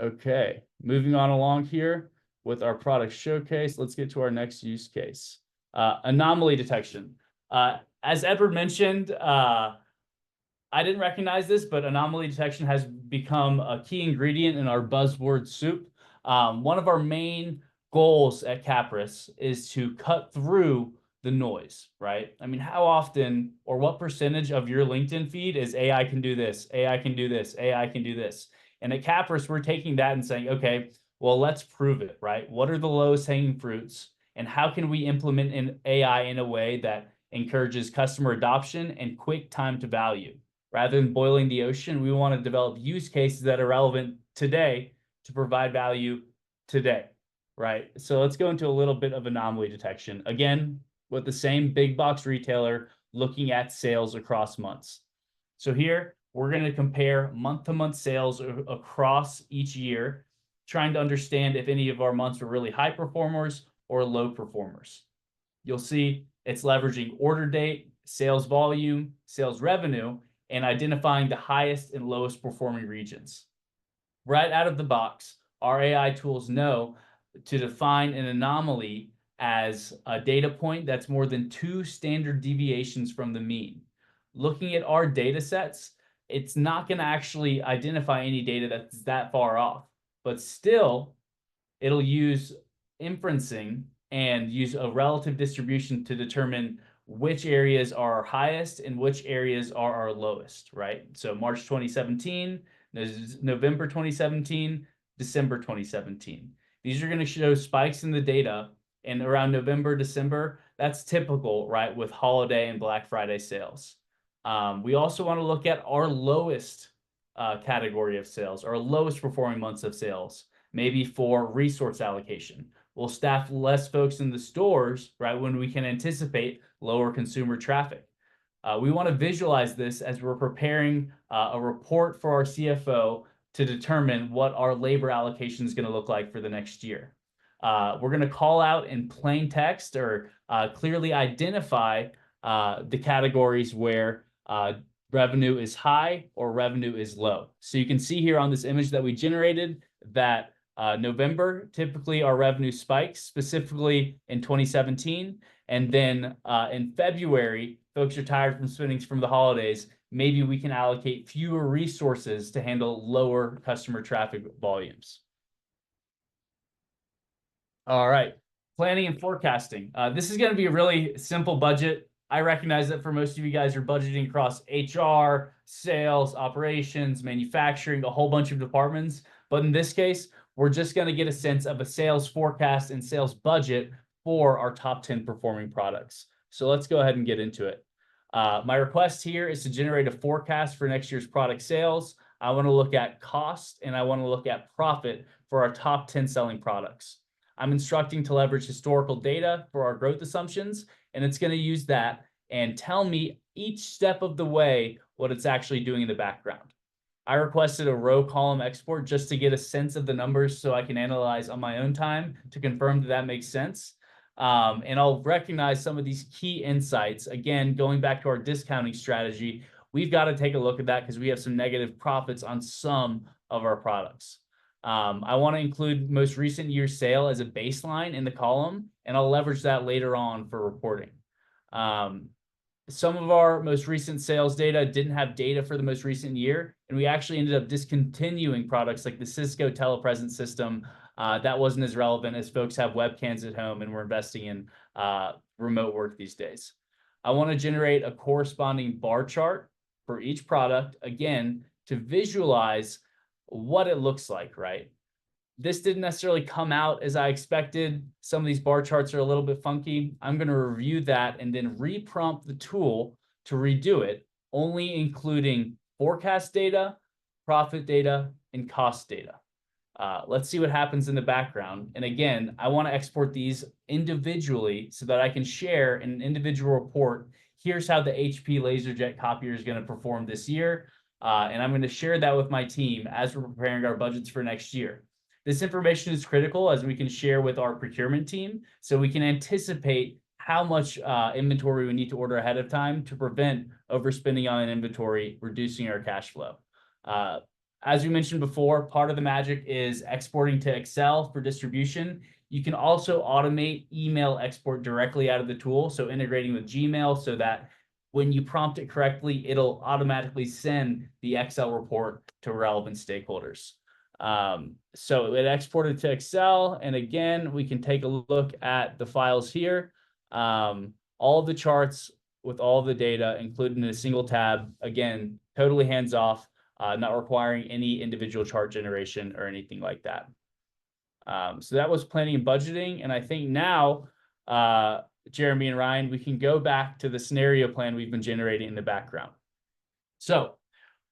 Okay, moving on along here with our product showcase. Let's get to our next use case. Anomaly detection. As Edward mentioned, I didn't recognize this, but anomaly detection has become a key ingredient in our buzzword soup. One of our main goals at Caprus is to cut through the noise, right? I mean, how often or what percentage of your LinkedIn feed is AI can do this, AI can do this, AI can do this? And at Caprus, we're taking that and saying, okay, well, let's prove it, right? What are the lowest hanging fruits? And how can we implement an AI in a way that encourages customer adoption and quick time to value? Rather than boiling the ocean, we want to develop use cases that are relevant today to provide value today, right? So let's go into a little bit of anomaly detection. Again, with the same big box retailer looking at sales across months. So here, we're going to compare month-to-month sales across each year, trying to understand if any of our months were really high performers or low performers. You'll see it's leveraging order date, sales volume, sales revenue, and identifying the highest and lowest performing regions. Right out of the box, our AI tools know to define an anomaly as a data point that's more than 2 standard deviations from the mean. Looking at our data sets, it's not going to actually identify any data that's that far off, but still it'll use inferencing and use a relative distribution to determine which areas are our highest and which areas are our lowest, right? So March 2017, November 2017, December 2017. These are going to show spikes in the data, and around November, December, that's typical, right, with holiday and Black Friday sales. We also want to look at our lowest category of sales or lowest performing months of sales, maybe for resource allocation. We'll staff less folks in the stores, right, when we can anticipate lower consumer traffic. We want to visualize this as we're preparing a report for our CFO to determine what our labor allocation is going to look like for the next year. We're going to call out in plain text or clearly identify the categories where revenue is high or revenue is low. So you can see here on this image that we generated that November, typically our revenue spikes, specifically in 2017. And then in February, folks are tired from spending from the holidays. Maybe we can allocate fewer resources to handle lower customer traffic volumes. All right, planning and forecasting. This is going to be a really simple budget. I recognize that for most of you guys, you're budgeting across HR, sales, operations, manufacturing, a whole bunch of departments. But in this case, we're just going to get a sense of a sales forecast and sales budget for our top 10 performing products. So let's go ahead and get into it. My request here is to generate a forecast for next year's product sales. I want to look at cost and I want to look at profit for our top 10 selling products. I'm instructing to leverage historical data for our growth assumptions, and it's going to use that and tell me each step of the way what it's actually doing in the background. I requested a row column export just to get a sense of the numbers so I can analyze on my own time to confirm that that makes sense. And I'll recognize some of these key insights. Again, going back to our discounting strategy, we've got to take a look at that because we have some negative profits on some of our products. I want to include most recent year's sale as a baseline in the column, and I'll leverage that later on for reporting. Some of our most recent sales data didn't have data for the most recent year, and we actually ended up discontinuing products like the Cisco telepresence system. That wasn't as relevant as folks have webcams at home and we're investing in remote work these days. I want to generate a corresponding bar chart for each product, again, to visualize what it looks like, right? This didn't necessarily come out as I expected. Some of these bar charts are a little bit funky. I'm going to review that and then reprompt the tool to redo it, only including forecast data, profit data, and cost data. Let's see what happens in the background. And again, I want to export these individually so that I can share in an individual report. Here's how the HP LaserJet copier is going to perform this year. And I'm going to share that with my team as we're preparing our budgets for next year. This information is critical as we can share with our procurement team so we can anticipate how much inventory we need to order ahead of time to prevent overspending on an inventory, reducing our cash flow. As we mentioned before, part of the magic is exporting to Excel for distribution. You can also automate email export directly out of the tool, so integrating with Gmail so that when you prompt it correctly, it'll automatically send the Excel report to relevant stakeholders. So it exported to Excel, and again, we can take a look at the files here. All of the charts with all of the data included in a single tab. Again, totally hands-off, not requiring any individual chart generation or anything like that. So that was planning and budgeting, and I think now, Jeremy and Ryan, we can go back to the scenario plan we've been generating in the background. So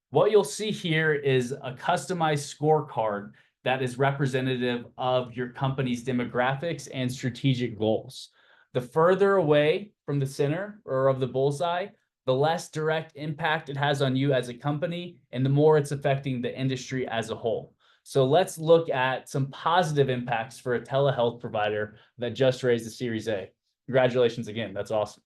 what you'll see here is a customized scorecard that is representative of your company's demographics and strategic goals. The further away from the center or of the bullseye, the less direct impact it has on you as a company, and the more it's affecting the industry as a whole. So let's look at some positive impacts for a telehealth provider that just raised a Series A. Congratulations again, that's awesome.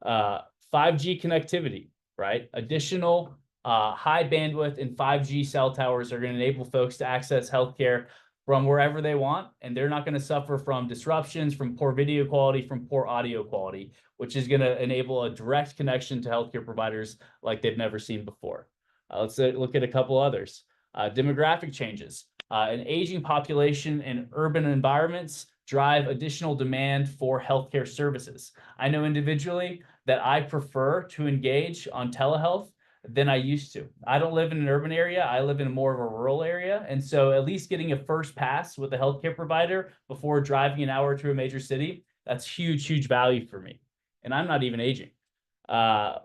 5G connectivity, right? Additional high bandwidth and 5G cell towers are going to enable folks to access healthcare from wherever they want, and they're not going to suffer from disruptions, from poor video quality, from poor audio quality, which is going to enable a direct connection to healthcare providers like they've never seen before. Let's look at a couple others. Demographic changes. An aging population in urban environments drive additional demand for healthcare services. I know individually that I prefer to engage on telehealth than I used to. I don't live in an urban area. I live in more of a rural area. And so at least getting a first pass with a healthcare provider before driving an hour to a major city, that's huge, huge value for me. And I'm not even aging.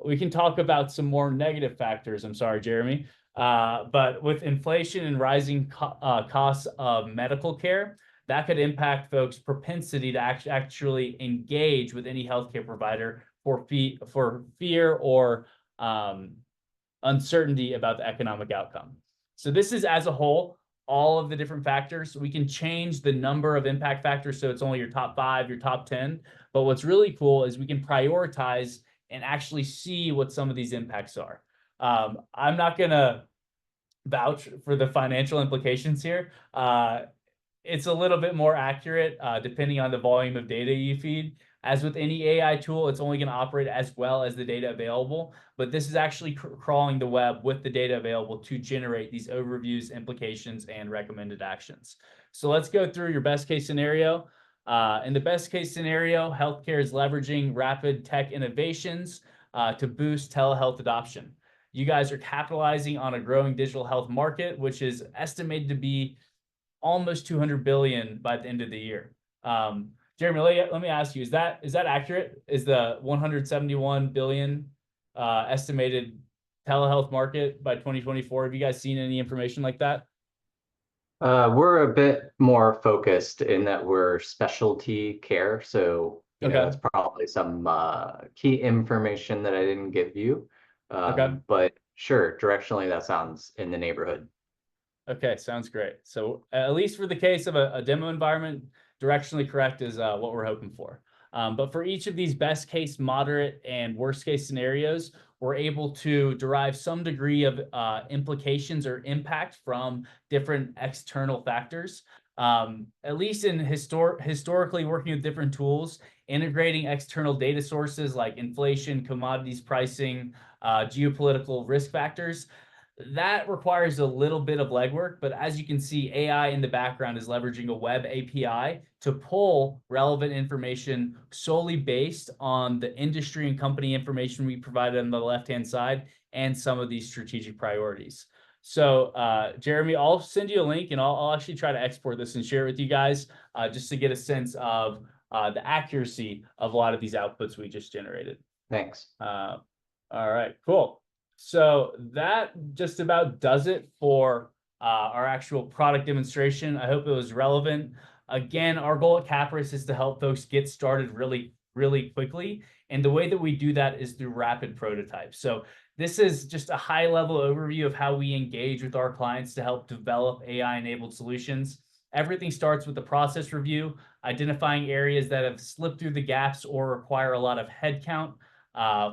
We can talk about some more negative factors. I'm sorry, Jeremy. But with inflation and rising costs of medical care, that could impact folks' propensity to actually engage with any healthcare provider for fear or uncertainty about the economic outcome. So this is, as a whole, all of the different factors. We can change the number of impact factors so it's only your top 5, your top 10. But what's really cool is we can prioritize and actually see what some of these impacts are. I'm not going to vouch for the financial implications here. It's a little bit more accurate depending on the volume of data you feed. As with any AI tool, it's only going to operate as well as the data available, but this is actually crawling the web with the data available to generate these overviews, implications, and recommended actions. So let's go through your best case scenario. In the best case scenario, healthcare is leveraging rapid tech innovations to boost telehealth adoption. You guys are capitalizing on a growing digital health market, which is estimated to be almost 200 billion by the end of the year. Jeremy, let me ask you, is that accurate? Is the 171 billion estimated telehealth market by 2024? Have you guys seen any information like that? We're a bit more focused in that we're specialty care. So, you know, that's probably some key information that I didn't give you. But sure, directionally, that sounds in the neighborhood. Okay, sounds great. So at least for the case of a demo environment, directionally correct is what we're hoping for. But for each of these best case, moderate, and worst case scenarios, we're able to derive some degree of implications or impact from different external factors. At least in historically working with different tools, integrating external data sources like inflation, commodities pricing, geopolitical risk factors, that requires a little bit of legwork, but as you can see, AI in the background is leveraging a web API to pull relevant information solely based on the industry and company information we provided on the left-hand side and some of these strategic priorities. So, Jeremy, I'll send you a link and I'll actually try to export this and share it with you guys just to get a sense of the accuracy of a lot of these outputs we just generated. Thanks. All right, cool. So that just about does it for our actual product demonstration. I hope it was relevant. Again, our goal at Caprus is to help folks get started really, really quickly. And the way that we do that is through rapid prototypes. So this is just a high-level overview of how we engage with our clients to help develop AI-enabled solutions. Everything starts with the process review, identifying areas that have slipped through the gaps or require a lot of headcount.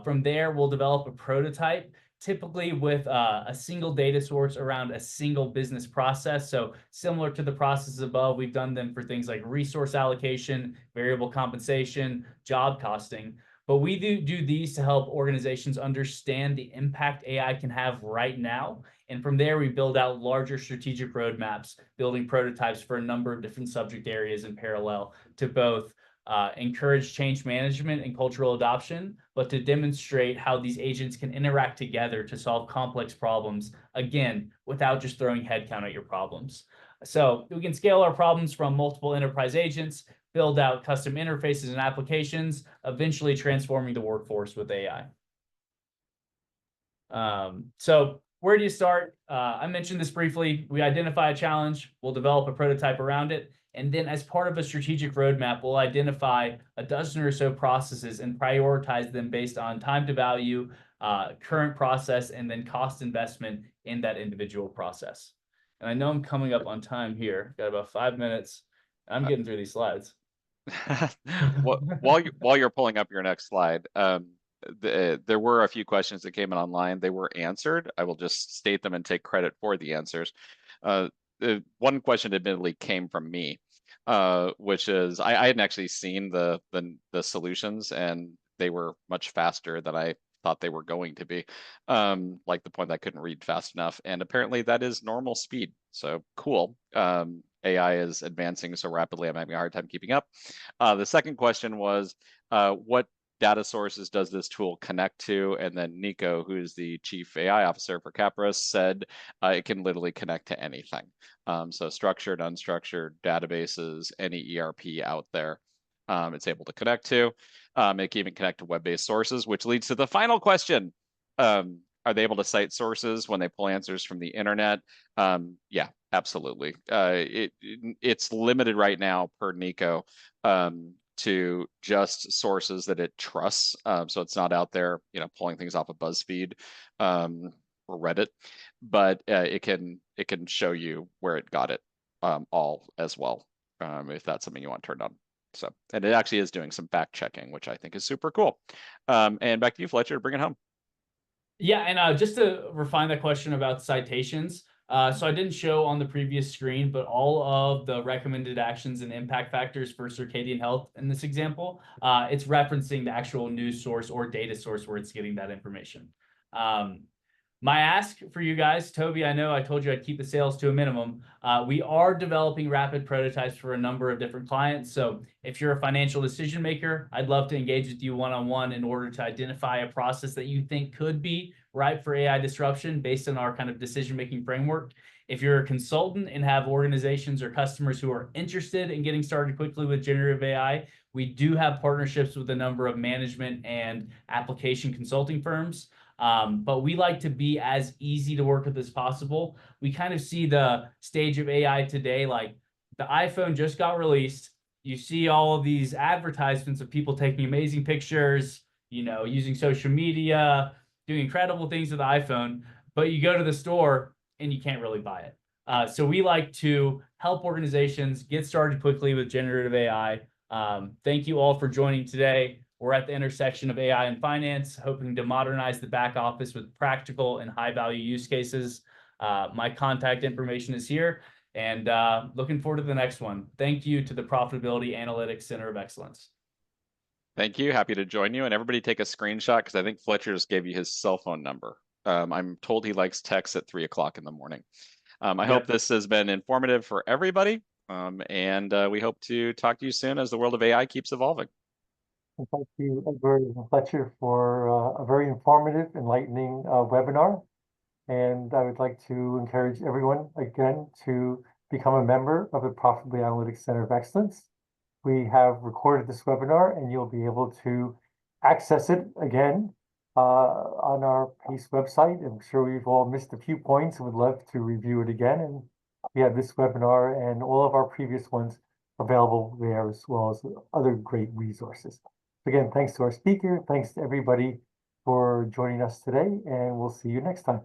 From there, we'll develop a prototype, typically with a single data source around a single business process. So similar to the processes above, we've done them for things like resource allocation, variable compensation, job costing. But we do these to help organizations understand the impact AI can have right now. And from there, we build out larger strategic roadmaps, building prototypes for a number of different subject areas in parallel to both encourage change management and cultural adoption, but to demonstrate how these agents can interact together to solve complex problems, again, without just throwing headcount at your problems. So we can scale our problems from multiple enterprise agents, build out custom interfaces and applications, eventually transforming the workforce with AI. So where do you start? I mentioned this briefly. We identify a challenge, we'll develop a prototype around it, and then as part of a strategic roadmap, we'll identify a dozen or so processes and prioritize them based on time to value, current process, and then cost investment in that individual process. And I know I'm coming up on time here. Got about 5 minutes. I'm getting through these slides. While you're pulling up your next slide, there were a few questions that came in online. They were answered. I will just state them and take credit for the answers. The one question admittedly came from me, which is I hadn't actually seen the solutions, and they were much faster than I thought they were going to be. Like the point I couldn't read fast enough, and apparently that is normal speed. So cool. AI is advancing so rapidly, I'm having a hard time keeping up. The second question was, what data sources does this tool connect to? And then Nico, who's the chief AI officer for Caprus, said it can literally connect to anything. So structured, unstructured databases, any ERP out there. it's able to connect to. It can even connect to web-based sources, which leads to the final question. Are they able to cite sources when they pull answers from the internet? Yeah, absolutely. It's limited right now per Nico to just sources that it trusts. So it's not out there, pulling things off of BuzzFeed or Reddit, but it can show you where it got it all as well, if that's something you want turned on. So, and it actually is doing some fact checking, which I think is super cool. And back to you, Fletcher, bring it home. Yeah, and just to refine that question about citations, so I didn't show on the previous screen, but all of the recommended actions and impact factors for circadian health in this example, it's referencing the actual news source or data source where it's getting that information. My ask for you guys, Toby, I know I told you I'd keep the sales to a minimum. We are developing rapid prototypes for a number of different clients. So if you're a financial decision maker, I'd love to engage with you one-on-one in order to identify a process that you think could be ripe for AI disruption based on our kind of decision-making framework. If you're a consultant and have organizations or customers who are interested in getting started quickly with generative AI, we do have partnerships with a number of management and application consulting firms. But we like to be as easy to work with as possible. We kind of see the stage of AI today, like the iPhone just got released. You see all of these advertisements of people taking amazing pictures, using social media, doing incredible things with the iPhone, but you go to the store and you can't really buy it. So we like to help organizations get started quickly with generative AI. Thank you all for joining today. We're at the intersection of AI and finance, hoping to modernize the back office with practical and high-value use cases. My contact information is here, and looking forward to the next one. Thank you to the Profitability Analytics Center of Excellence. Thank you. Happy to join you. And everybody take a screenshot because I think Fletcher just gave you his cell phone number. I'm told he likes texts at 3 o'clock in the morning. I hope this has been informative for everybody, and we hope to talk to you soon as the world of AI keeps evolving. Thank you, Edward and Fletcher, for a very informative, enlightening webinar. And I would like to encourage everyone again to become a member of the Profitability Analytics Center of Excellence. We have recorded this webinar and you'll be able to access it again on our PACE website. I'm sure we've all missed a few points and would love to review it again. And we have this webinar and all of our previous ones available there, as well as other great resources. Again, thanks to our speaker. Thanks to everybody for joining us today, and we'll see you next time.